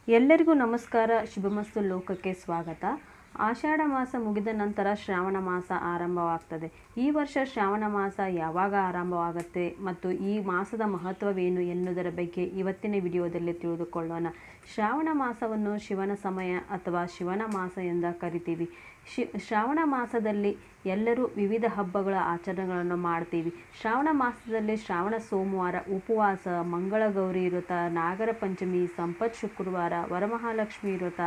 ಎಲ್ಲರಿಗೂ ನಮಸ್ಕಾರ. ಶುಭಮಸ್ತು ಲೋಕಕ್ಕೆ ಸ್ವಾಗತ. ಆಷಾಢ ಮಾಸ ಮುಗಿದ ನಂತರ ಶ್ರಾವಣ ಮಾಸ ಆರಂಭವಾಗ್ತದೆ. ಈ ವರ್ಷ ಶ್ರಾವಣ ಮಾಸ ಯಾವಾಗ ಆರಂಭವಾಗುತ್ತೆ ಮತ್ತು ಈ ಮಾಸದ ಮಹತ್ವವೇನು ಎನ್ನುವುದರ ಬಗ್ಗೆ ಇವತ್ತಿನ ವಿಡಿಯೋದಲ್ಲಿ ತಿಳಿದುಕೊಳ್ಳೋಣ. ಶ್ರಾವಣ ಮಾಸವನ್ನು ಶಿವನ ಸಮಯ ಅಥವಾ ಶಿವನ ಮಾಸ ಎಂದು ಕರಿತೀವಿ. ಶ್ರಾವಣ ಮಾಸದಲ್ಲಿ ಎಲ್ಲರೂ ವಿವಿಧ ಹಬ್ಬಗಳ ಆಚರಣೆಗಳನ್ನು ಮಾಡ್ತೀವಿ. ಶ್ರಾವಣ ಮಾಸದಲ್ಲಿ ಶ್ರಾವಣ ಸೋಮವಾರ, ಉಪವಾಸ, ಮಂಗಳಗೌರಿ ವ್ರತ, ನಾಗರ ಪಂಚಮಿ, ಸಂಪತ್ ಶುಕ್ರವಾರ, ವರಮಹಾಲಕ್ಷ್ಮಿ ವ್ರತ,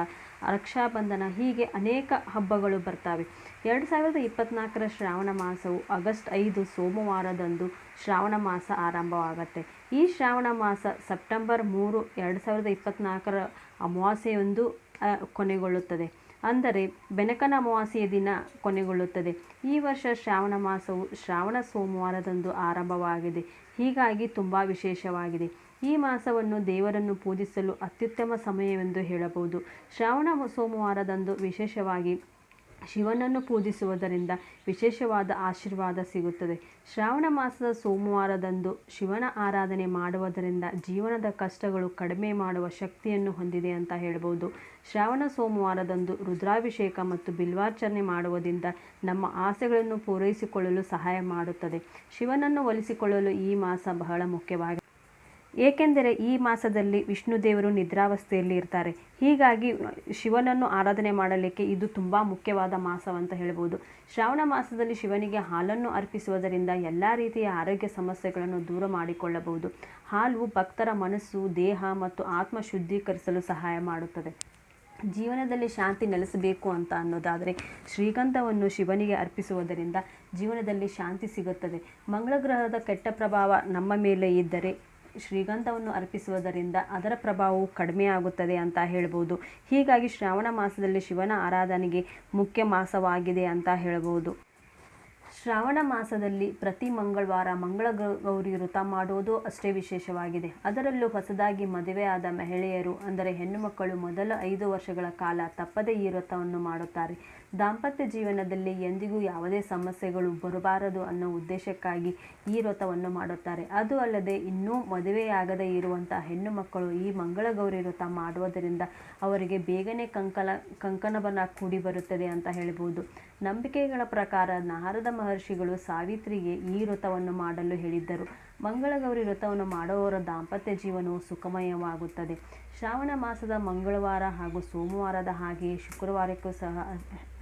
ರಕ್ಷಾಬಂಧನ ಹೀಗೆ ಅನೇಕ ಹಬ್ಬಗಳು ಬರ್ತವೆ. 2024ರ ಶ್ರಾವಣ ಮಾಸವು ಆಗಸ್ಟ್ 5 ಸೋಮವಾರದಂದು ಶ್ರಾವಣ ಮಾಸ ಆರಂಭವಾಗುತ್ತೆ. ಈ ಶ್ರಾವಣ ಮಾಸ ಸೆಪ್ಟೆಂಬರ್ 3, 2024ರ ಅಮಾವಾಸ್ಯೆಯಂದು ಕೊನೆಗೊಳ್ಳುತ್ತದೆ. ಅಂದರೆ ಬೆನಕನ ಅಮಾವಾಸ್ಯೆಯ ದಿನ ಕೊನೆಗೊಳ್ಳುತ್ತದೆ. ಈ ವರ್ಷ ಶ್ರಾವಣ ಮಾಸವು ಶ್ರಾವಣ ಸೋಮವಾರದಂದು ಆರಂಭವಾಗಿದೆ. ಹೀಗಾಗಿ ತುಂಬ ವಿಶೇಷವಾಗಿದೆ. ಈ ಮಾಸವನ್ನು ದೇವರನ್ನು ಪೂಜಿಸಲು ಅತ್ಯುತ್ತಮ ಸಮಯವೆಂದು ಹೇಳಬಹುದು. ಶ್ರಾವಣ ಸೋಮವಾರದಂದು ವಿಶೇಷವಾಗಿ ಶಿವನನ್ನು ಪೂಜಿಸುವುದರಿಂದ ವಿಶೇಷವಾದ ಆಶೀರ್ವಾದ ಸಿಗುತ್ತದೆ. ಶ್ರಾವಣ ಮಾಸದ ಸೋಮವಾರದಂದು ಶಿವನ ಆರಾಧನೆ ಮಾಡುವುದರಿಂದ ಜೀವನದ ಕಷ್ಟಗಳು ಕಡಿಮೆ ಮಾಡುವ ಶಕ್ತಿಯನ್ನು ಹೊಂದಿದೆ ಅಂತ ಹೇಳ್ಬೋದು. ಶ್ರಾವಣ ಸೋಮವಾರದಂದು ರುದ್ರಾಭಿಷೇಕ ಮತ್ತು ಬಿಲ್ವಾರ್ಚನೆ ಮಾಡುವುದರಿಂದ ನಮ್ಮ ಆಸೆಗಳನ್ನು ಪೂರೈಸಿಕೊಳ್ಳಲು ಸಹಾಯ ಮಾಡುತ್ತದೆ. ಶಿವನನ್ನು ಒಲಿಸಿಕೊಳ್ಳಲು ಈ ಮಾಸ ಬಹಳ ಮುಖ್ಯವಾಗಿದೆ. ಏಕೆಂದರೆ ಈ ಮಾಸದಲ್ಲಿ ವಿಷ್ಣು ದೇವರು ನಿದ್ರಾವಸ್ಥೆಯಲ್ಲಿ ಇರ್ತಾರೆ. ಹೀಗಾಗಿ ಶಿವನನ್ನು ಆರಾಧನೆ ಮಾಡಲಿಕ್ಕೆ ಇದು ತುಂಬ ಮುಖ್ಯವಾದ ಮಾಸವಂತ ಹೇಳ್ಬೋದು. ಶ್ರಾವಣ ಮಾಸದಲ್ಲಿ ಶಿವನಿಗೆ ಹಾಲನ್ನು ಅರ್ಪಿಸುವುದರಿಂದ ಎಲ್ಲ ರೀತಿಯ ಆರೋಗ್ಯ ಸಮಸ್ಯೆಗಳನ್ನು ದೂರ ಮಾಡಿಕೊಳ್ಳಬಹುದು. ಹಾಲು ಭಕ್ತರ ಮನಸ್ಸು, ದೇಹ ಮತ್ತು ಆತ್ಮ ಶುದ್ಧೀಕರಿಸಲು ಸಹಾಯ ಮಾಡುತ್ತದೆ. ಜೀವನದಲ್ಲಿ ಶಾಂತಿ ನೆಲೆಸಬೇಕು ಅಂತ ಅನ್ನೋದಾದರೆ ಶ್ರೀಗಂಧವನ್ನು ಶಿವನಿಗೆ ಅರ್ಪಿಸುವುದರಿಂದ ಜೀವನದಲ್ಲಿ ಶಾಂತಿ ಸಿಗುತ್ತದೆ. ಮಂಗಳ ಗ್ರಹದ ಕೆಟ್ಟ ಪ್ರಭಾವ ನಮ್ಮ ಮೇಲೆ ಇದ್ದರೆ ಶ್ರೀಗಂಧವನ್ನು ಅರ್ಪಿಸುವುದರಿಂದ ಅದರ ಪ್ರಭಾವವು ಕಡಿಮೆ ಆಗುತ್ತದೆ ಅಂತ ಹೇಳ್ಬೋದು. ಹೀಗಾಗಿ ಶ್ರಾವಣ ಮಾಸದಲ್ಲಿ ಶಿವನ ಆರಾಧನೆಗೆ ಮುಖ್ಯ ಮಾಸವಾಗಿದೆ ಅಂತ ಹೇಳ್ಬೋದು. ಶ್ರಾವಣ ಮಾಸದಲ್ಲಿ ಪ್ರತಿ ಮಂಗಳವಾರ ಮಂಗಳಗೌರಿ ವ್ರತ ಮಾಡುವುದು ಅಷ್ಟೇ ವಿಶೇಷವಾಗಿದೆ. ಅದರಲ್ಲೂ ಹೊಸದಾಗಿ ಮದುವೆಯಾದ ಮಹಿಳೆಯರು ಅಂದರೆ ಹೆಣ್ಣು ಮಕ್ಕಳು ಮೊದಲ 5 ವರ್ಷಗಳ ಕಾಲ ತಪ್ಪದೇ ಈ ವ್ರತವನ್ನು ಮಾಡುತ್ತಾರೆ. ದಾಂಪತ್ಯ ಜೀವನದಲ್ಲಿ ಎಂದಿಗೂ ಯಾವುದೇ ಸಮಸ್ಯೆಗಳು ಬರಬಾರದು ಅನ್ನೋ ಉದ್ದೇಶಕ್ಕಾಗಿ ಈ ವ್ರತವನ್ನು ಮಾಡುತ್ತಾರೆ. ಅದು ಅಲ್ಲದೆ ಇನ್ನೂ ಮದುವೆಯಾಗದೇ ಇರುವಂಥ ಹೆಣ್ಣು ಮಕ್ಕಳು ಈ ಮಂಗಳಗೌರಿ ವ್ರತ ಮಾಡುವುದರಿಂದ ಅವರಿಗೆ ಬೇಗನೆ ಕಂಕಣಬಲ ಕೂಡಿ ಬರುತ್ತದೆ ಅಂತ ಹೇಳ್ಬೋದು. ನಂಬಿಕೆಗಳ ಪ್ರಕಾರ ನಾರದ ಮಹರ್ಷಿಗಳು ಸಾವಿತ್ರಿಗೆ ಈ ವ್ರತವನ್ನು ಮಾಡಲು ಹೇಳಿದ್ದರು. ಮಂಗಳಗೌರಿ ವ್ರತವನ್ನು ಮಾಡುವವರ ದಾಂಪತ್ಯ ಜೀವನವು ಸುಖಮಯವಾಗುತ್ತದೆ. ಶ್ರಾವಣ ಮಾಸದ ಮಂಗಳವಾರ ಹಾಗೂ ಸೋಮವಾರದ ಹಾಗೆಯೇ ಶುಕ್ರವಾರಕ್ಕೂ ಸಹ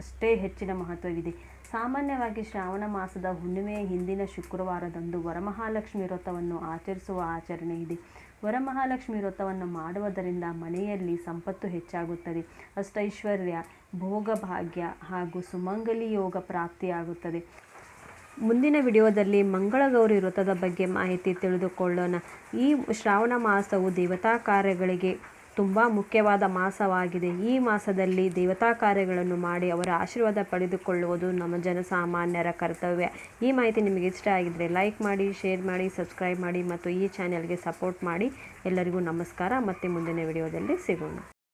ಅಷ್ಟೇ ಹೆಚ್ಚಿನ ಮಹತ್ವವಿದೆ. ಸಾಮಾನ್ಯವಾಗಿ ಶ್ರಾವಣ ಮಾಸದ ಹುಣ್ಣಿಮೆಯ ಹಿಂದಿನ ಶುಕ್ರವಾರದಂದು ವರಮಹಾಲಕ್ಷ್ಮಿ ವ್ರತವನ್ನು ಆಚರಿಸುವ ಆಚರಣೆ ಇದೆ. ವರಮಹಾಲಕ್ಷ್ಮಿ ವ್ರತವನ್ನು ಮಾಡುವುದರಿಂದ ಮನೆಯಲ್ಲಿ ಸಂಪತ್ತು ಹೆಚ್ಚಾಗುತ್ತದೆ, ಅಷ್ಟೈಶ್ವರ್ಯ, ಭೋಗಭಾಗ್ಯ ಹಾಗೂ ಸುಮಂಗಲಿ ಯೋಗ ಪ್ರಾಪ್ತಿಯಾಗುತ್ತದೆ. ಮುಂದಿನ ವಿಡಿಯೋದಲ್ಲಿ ಮಂಗಳಗೌರಿ ವ್ರತದ ಬಗ್ಗೆ ಮಾಹಿತಿ ತಿಳಿದುಕೊಳ್ಳೋಣ. ಈ ಶ್ರಾವಣ ಮಾಸವು ದೇವತಾ ಕಾರ್ಯಗಳಿಗೆ ತುಂಬ ಮುಖ್ಯವಾದ ಮಾಸವಾಗಿದೆ. ಈ ಮಾಸದಲ್ಲಿ ದೇವತಾ ಕಾರ್ಯಗಳನ್ನು ಮಾಡಿ ಅವರ ಆಶೀರ್ವಾದ ಪಡೆದುಕೊಳ್ಳುವುದು ನಮ್ಮ ಜನಸಾಮಾನ್ಯರ ಕರ್ತವ್ಯ. ಈ ಮಾಹಿತಿ ನಿಮಗೆ ಇಷ್ಟ ಆಗಿದ್ದರೆ ಲೈಕ್ ಮಾಡಿ, ಶೇರ್ ಮಾಡಿ, ಸಬ್ಸ್ಕ್ರೈಬ್ ಮಾಡಿ ಮತ್ತು ಈ ಚಾನೆಲ್ಗೆ ಸಪೋರ್ಟ್ ಮಾಡಿ. ಎಲ್ಲರಿಗೂ ನಮಸ್ಕಾರ. ಮತ್ತೆ ಮುಂದಿನ ವಿಡಿಯೋದಲ್ಲಿ ಸಿಗೋಣ.